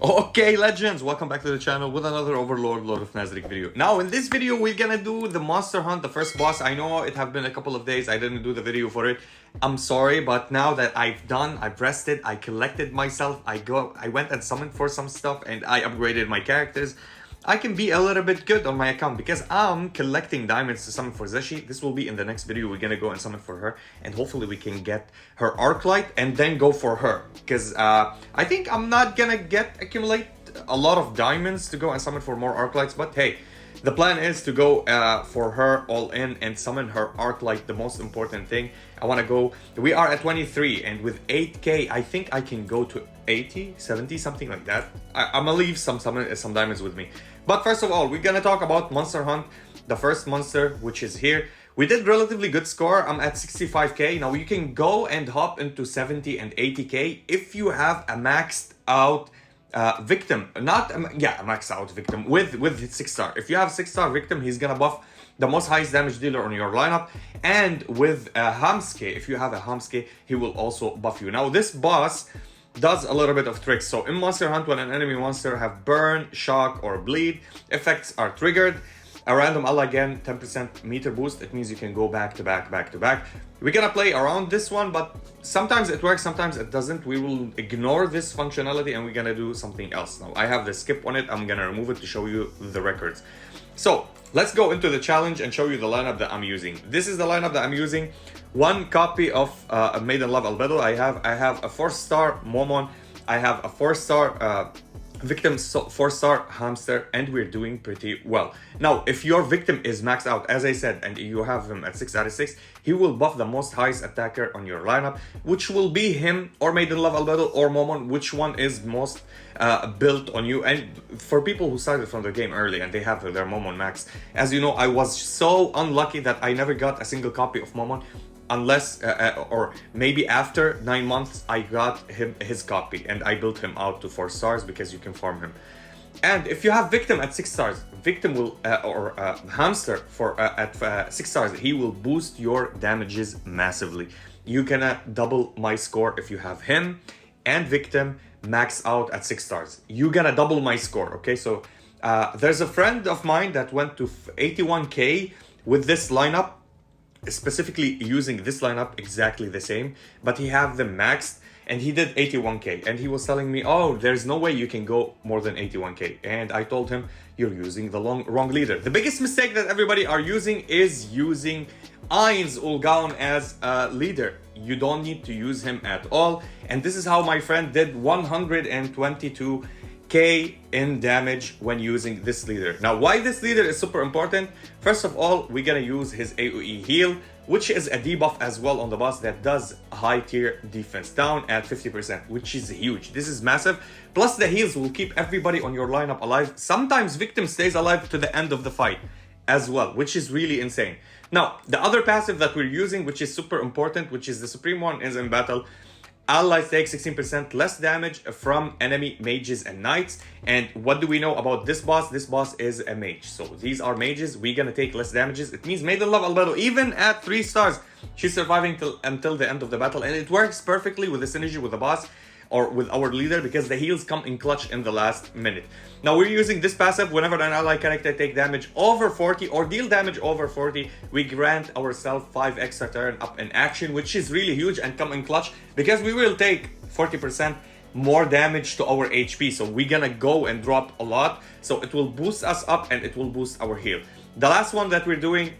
Okay, legends, welcome back to the channel with another Overlord Lord of Nazarick video. Now, in this video, we're gonna do the monster hunt, the first boss. I know it have been a couple of days, I didn't do the video for it. I'm sorry, but now that I've rested, I collected myself, I went and summoned for some stuff, and I upgraded my characters. I can be a little bit good on my account because I'm collecting diamonds to summon for Zeshi. This will be in the next video. We're gonna go and summon for her, and hopefully we can get her arc light and then go for her. Because I think I'm not gonna accumulate a lot of diamonds to go and summon for more arc lights, but hey, the plan is to go for her all in and summon her arc light, the most important thing. I want to go, we are at 23 and with 8k, I think I can go to 80, 70, something like that. I'm gonna leave some diamonds with me. But first of all, we're gonna talk about Monster Hunt, the first monster, which is here. We did relatively good score. I'm at 65k. Now you can go and hop into 70 and 80k if you have a maxed out victim, not a max out victim with 6-star. If you have 6-star victim, he's gonna buff the most highest damage dealer on your lineup, and with Hamsuke, if you have a Hamsuke, he will also buff you. Now this boss does a little bit of tricks. So in Monster Hunt, when an enemy monster have burn, shock, or bleed, effects are triggered. A random ally again, 10% meter boost. It means you can go back to back. We're gonna play around this one, but sometimes it works, sometimes it doesn't. We will ignore this functionality and we're gonna do something else. Now I have the skip on it. I'm gonna remove it to show you the records. So let's go into the challenge and show you the lineup that I'm using. This is the lineup that I'm using. One copy of Maiden Love Albedo. I have a 4-star Momon. I have a 4-star victim, 4-star Hamster, and we're doing pretty well. Now, if your victim is maxed out, as I said, and you have him at 6 out of 6, he will buff the most highest attacker on your lineup, which will be him or Maiden Love Albedo or Momon, which one is most built on you. And for people who started from the game early and they have their Momon max, as you know, I was so unlucky that I never got a single copy of Momon, unless or maybe after 9 months I got his copy and I built him out to 4 stars because you can farm him. And if you have victim at 6 stars, victim will hamster for at 6 stars, he will boost your damages massively. You can double my score if you have him and victim max out at 6 stars. You gonna double my score. Okay, so there's a friend of mine that went to 81k with this lineup, specifically using this lineup exactly the same, but he have them maxed and he did 81k, and he was telling me, oh, there's no way you can go more than 81k. And I told him, you're using the wrong leader. The biggest mistake that everybody are using is using Ainz Ulgaun as a leader. You don't need to use him at all, and this is how my friend did 122k in damage when using this leader. Now, why this leader is super important? First of all, we're gonna use his AoE heal, which is a debuff as well on the boss that does high tier defense down at 50%, which is huge. This is massive. Plus the heals will keep everybody on your lineup alive. Sometimes victim stays alive to the end of the fight as well, which is really insane. Now, the other passive that we're using, which is super important, which is the supreme one, is in battle. Allies take 16% less damage from enemy mages and knights. And what do we know about this boss? This boss is a mage. So these are mages. We're gonna take less damages. It means Maiden Love Albedo, even at 3 stars, she's surviving until the end of the battle. And it works perfectly with the synergy with the boss or with our leader because the heals come in clutch in the last minute. Now we're using this passive whenever an ally character take damage over 40 or deal damage over 40, we grant ourselves 5 extra turn up in action, which is really huge and come in clutch because we will take 40% more damage to our HP. So we're gonna go and drop a lot. So it will boost us up and it will boost our heal. The last one that we're doing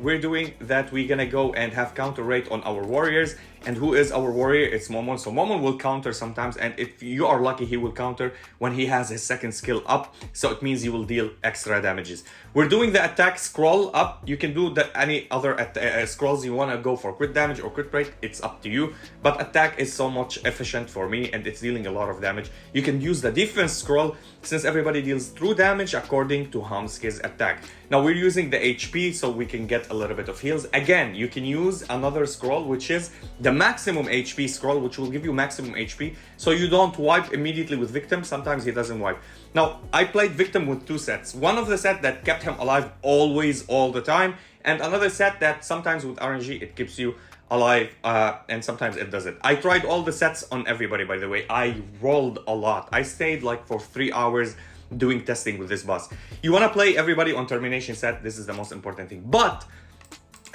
that we're gonna go and have counter rate on our warriors. And who is our warrior? It's Momon. So Momon will counter sometimes, and if you are lucky, he will counter when he has his second skill up. So it means he will deal extra damages. We're doing the attack scroll up. You can do any other scrolls you wanna go for crit damage or crit rate. It's up to you. But attack is so much efficient for me, and it's dealing a lot of damage. You can use the defense scroll since everybody deals true damage according to Hamsuke's attack. Now we're using the HP so we can get a little bit of heals. Again, you can use another scroll, which is the maximum HP scroll, which will give you maximum HP, so you don't wipe immediately with victim. Sometimes he doesn't wipe. Now, I played victim with 2 sets. One of the set that kept him alive always, all the time, and another set that sometimes with RNG, it keeps you alive, and sometimes it doesn't. I tried all the sets on everybody, by the way. I rolled a lot. I stayed like for 3 hours doing testing with this boss. You want to play everybody on termination set. This is the most important thing.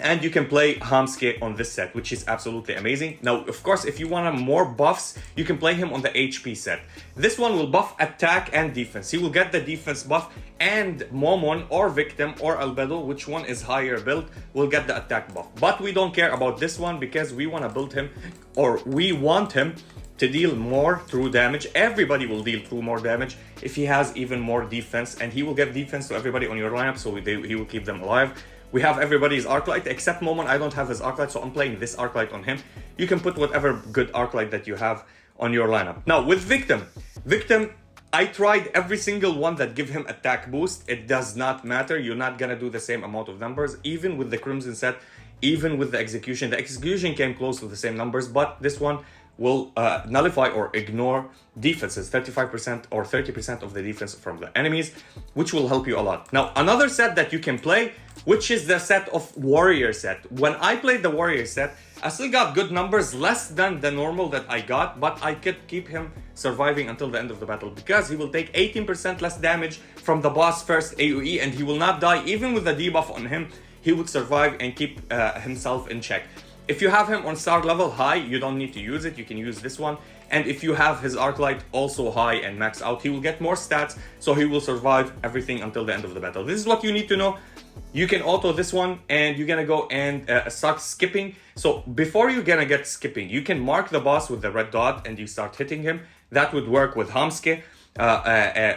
And you can play Hamsuke on this set, which is absolutely amazing. Now, of course, if you want more buffs, you can play him on the HP set. This one will buff attack and defense. He will get the defense buff, and Momon or Victim or Albedo, which one is higher built, will get the attack buff. But we don't care about this one because we want to build him, or we want him to deal more through damage. Everybody will deal through more damage if he has even more defense, and he will get defense to everybody on your lineup, so he will keep them alive. We have everybody's Arclight, except Momon. I don't have his Arclight, so I'm playing this Arclight on him. You can put whatever good Arclight that you have on your lineup. Now, with Victim, I tried every single one that give him attack boost. It does not matter. You're not gonna do the same amount of numbers, even with the Crimson set, even with the Execution. The Execution came close to the same numbers, but this one will nullify or ignore defenses, 35% or 30% of the defense from the enemies, which will help you a lot. Now, another set that you can play, which is the set of Warrior set. When I played the Warrior set, I still got good numbers, less than the normal that I got, but I could keep him surviving until the end of the battle because he will take 18% less damage from the boss first AoE, and he will not die. Even with the debuff on him, he would survive and keep himself in check. If you have him on star level high, you don't need to use it. You can use this one. And if you have his Arclight also high and max out, he will get more stats, so he will survive everything until the end of the battle. This is what you need to know. You can auto this one, and you're gonna go and start skipping. So before you're gonna get skipping, you can mark the boss with the red dot and you start hitting him. That would work with Hamsuke,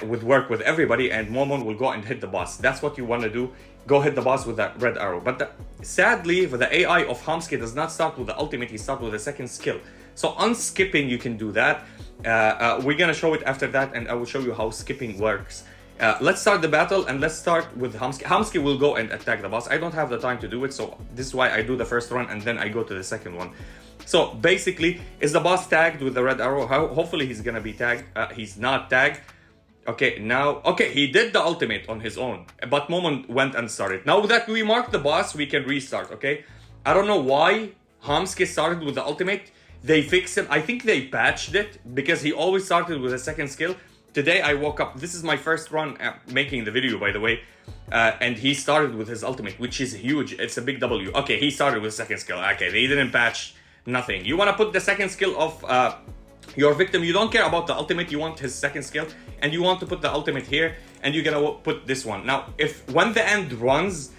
would work with everybody, and Momon will go and hit the boss. That's what you want to do. Go hit the boss with that red arrow. But sadly, the AI of Hamsuke does not start with the ultimate, he starts with the second skill. So on skipping, you can do that. We're gonna show it after that, and I will show you how skipping works. Let's start the battle, and let's start with Hamsuke. Hamsuke will go and attack the boss. I don't have the time to do it, so this is why I do the first run, and then I go to the second one. So basically, is the boss tagged with the red arrow? Hopefully he's gonna be tagged. He's not tagged. Okay, now, okay, he did the ultimate on his own, but Momon went and started. Now that we marked the boss, we can restart, okay? I don't know why Hamsuke started with the ultimate. They fixed it. I think they patched it because he always started with a second skill. Today I woke up, this is my first run making the video, by the way, and he started with his ultimate, which is huge. It's a big W. Okay, he started with second skill. Okay, they didn't patch nothing. You want to put the second skill of your Victim. You don't care about the ultimate, you want his second skill, and you want to put the ultimate here, and you're gonna put this one. Now, when the end runs,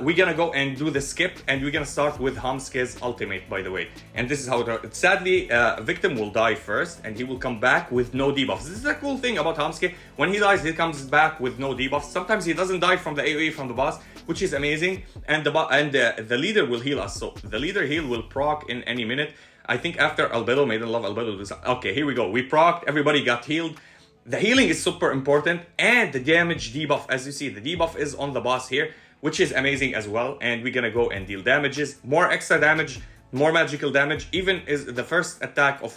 we're gonna go and do the skip, and we're gonna start with Hamsuke's ultimate, by the way. And this is how it sadly, Victim will die first, and he will come back with no debuffs. This is the cool thing about Hamsuke. When he dies, he comes back with no debuffs. Sometimes he doesn't die from the AoE from the boss, which is amazing. And the leader will heal us. So the leader heal will proc in any minute. I think after Albedo, Maiden Love Albedo. Okay, here we go. We procced, everybody got healed. The healing is super important, and the damage debuff, as you see, the debuff is on the boss here, which is amazing as well. And we're gonna go and deal damages, more extra damage, more magical damage. Even is the first attack of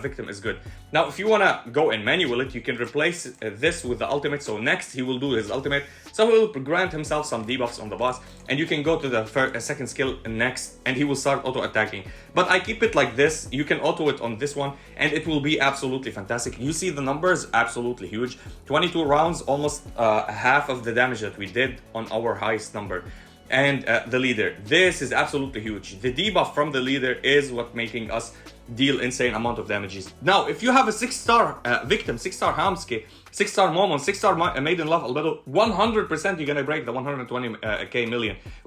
Victim is good. Now, if you wanna go and manual it, you can replace this with the ultimate. So next he will do his ultimate, so he will grant himself some debuffs on the boss, and you can go to the second skill next, and he will start auto attacking. But I keep it like this. You can auto it on this one, and it will be absolutely fantastic. You see the numbers, absolutely huge. 22 rounds, almost half of the damage that we did on our highest number. And the leader, this is absolutely huge. The debuff from the leader is what making us deal insane amount of damages. Now, if you have a 6-star Victim, 6-star Hamsuke, 6-star Momon, 6-star Maiden Love Albedo, 100% you're gonna break the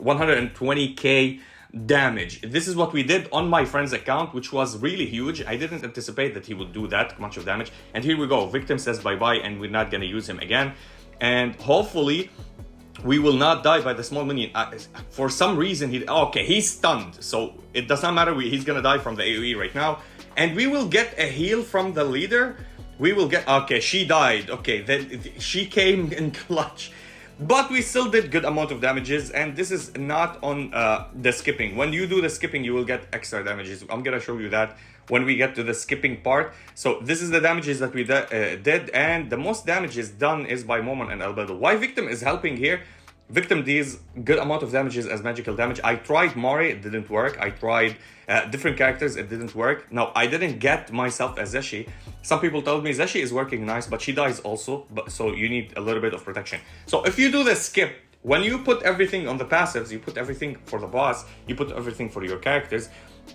120k damage. This is what we did on my friend's account, which was really huge. I didn't anticipate that he would do that much of damage. And here we go. Victim says bye-bye, and we're not gonna use him again. And hopefully we will not die by the small minion. For some reason, he's stunned. So it does not matter. He's gonna die from the AoE right now. And we will get a heal from the leader. We will get, okay, she died. Okay, then she came in clutch. But we still did good amount of damages, and this is not on the skipping. When you do the skipping, you will get extra damages. I'm gonna show you that when we get to the skipping part. So this is the damages that we did, and the most damage is done is by Momon and Albedo. Why Victim is helping here? Victim deals good amount of damages as magical damage. I tried Mari, it didn't work. I tried different characters, it didn't work. No, I didn't get myself as Zeshi. Some people told me Zeshi is working nice, but she dies also, so you need a little bit of protection. So if you do the skip, when you put everything on the passives, you put everything for the boss, you put everything for your characters,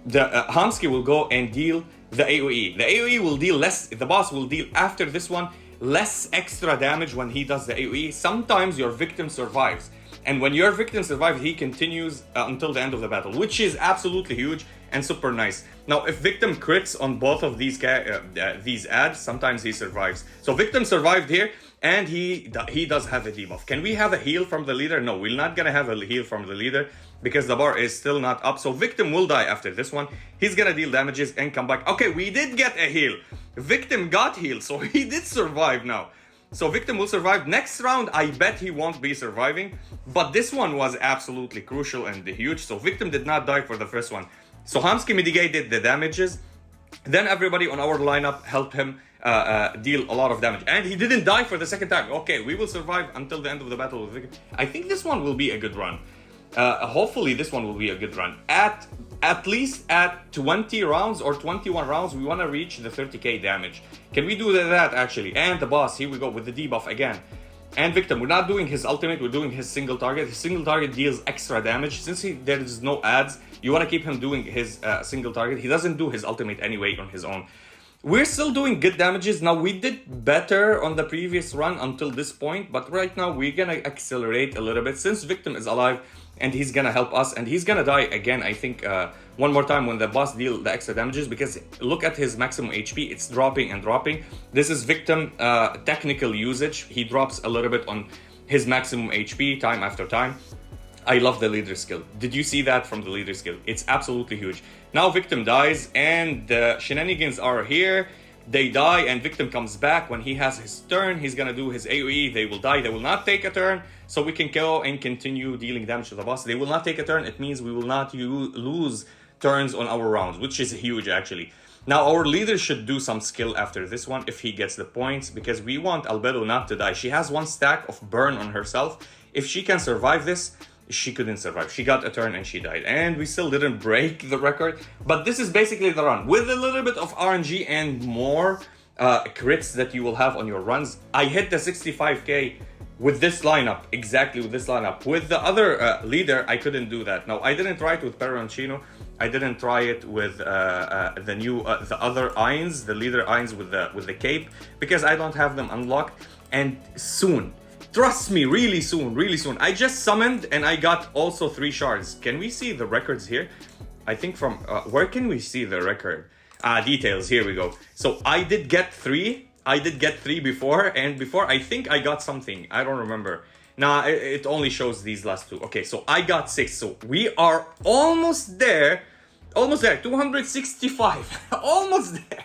the Hamsky will go and deal the AoE. The AoE will deal less, the boss will deal after this one, less extra damage when he does the AoE. Sometimes your victim survives. And when your victim survives, he continues until the end of the battle, which is absolutely huge and super nice. Now, if victim crits on both of these ads, sometimes he survives. So victim survived here, and he does have a debuff. Can we have a heal from the leader? No, we're not gonna have a heal from the leader because the bar is still not up. So victim will die after this one. He's gonna deal damages and come back. Okay, we did get a heal. Victim got healed, so he did survive now. So victim will survive. Next round, I bet he won't be surviving. But this one was absolutely crucial and huge. So victim did not die for the first one. So Hamsky mitigated the damages. Then everybody on our lineup helped him deal a lot of damage. And he didn't die for the second time. Okay, we will survive until the end of the battle with victim. I think this one will be a good run. Hopefully this one will be a good run. At least at 20 rounds or 21 rounds, we want to reach the 30k damage. Can we do that actually? And the boss, here we go with the debuff again. And victim, we're not doing his ultimate, we're doing his single target. His single target deals extra damage. Since there is no ads, you want to keep him doing his single target. He doesn't do his ultimate anyway on his own. We're still doing good damages. Now, we did better on the previous run until this point, but right now we're gonna accelerate a little bit since victim is alive and he's gonna help us, and he's gonna die again, I think, one more time when the boss deal the extra damages, because look at his maximum HP, it's dropping and dropping. This is victim technical usage. He drops a little bit on his maximum HP time after time. I love the leader skill. Did you see that from the leader skill? It's absolutely huge. Now victim dies and the shenanigans are here. They die and victim comes back. When he has his turn, he's gonna do his AoE. They will die. They will not take a turn. So we can go and continue dealing damage to the boss. They will not take a turn. It means we will not lose turns on our rounds, which is huge actually. Now our leader should do some skill after this one if he gets the points, because we want Albedo not to die. She has one stack of burn on herself. If she can survive this, she couldn't survive. She got a turn and she died. And we still didn't break the record. But this is basically the run. With a little bit of RNG and more crits that you will have on your runs. I hit the 65k with this lineup. Exactly with this lineup. With the other leader, I couldn't do that. Now, I didn't try it with Peroncino. I didn't try it with the other Ainz, the leader Ainz with the cape, because I don't have them unlocked. And soon, trust me, really soon, really soon. I just summoned and I got also 3 shards. Can we see the records here? I think from, where can we see the record? Details, here we go. So I did get 3. I did get 3 before, and before I think I got something. I don't remember. Nah, it only shows these last 2. Okay, so I got 6. So we are almost there. Almost there, 265. Almost there.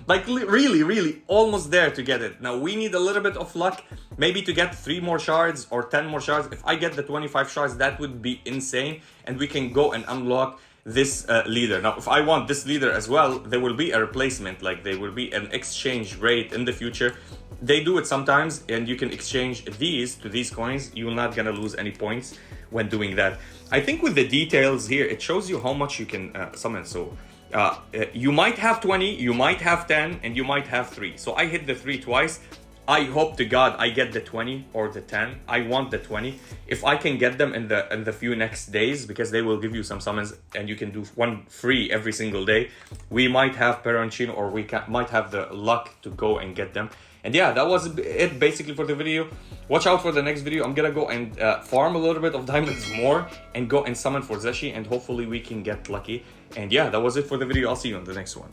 Like really almost there to get it. Now we need a little bit of luck, maybe to get 3 more shards or 10 more shards. If I get the 25 shards, that would be insane, and we can go and unlock this leader. Now if I want this leader as well, there will be a replacement, like there will be an exchange rate in the future. They do it sometimes, and you can exchange these to these coins. You're not gonna lose any points when doing that. I think with the details here, it shows you how much you can summon. So you might have 20, you might have 10, and you might have 3. So I hit the 3 twice. I hope to God I get the 20 or the 10. I want the 20. If I can get them in the few next days, because they will give you some summons and you can do 1 free every single day, we might have Peroncino, or we might have the luck to go and get them. And yeah, that was it basically for the video. Watch out for the next video. I'm gonna go and farm a little bit of diamonds more and go and summon for Zeshi, and hopefully we can get lucky. And yeah, that was it for the video. I'll see you on the next one.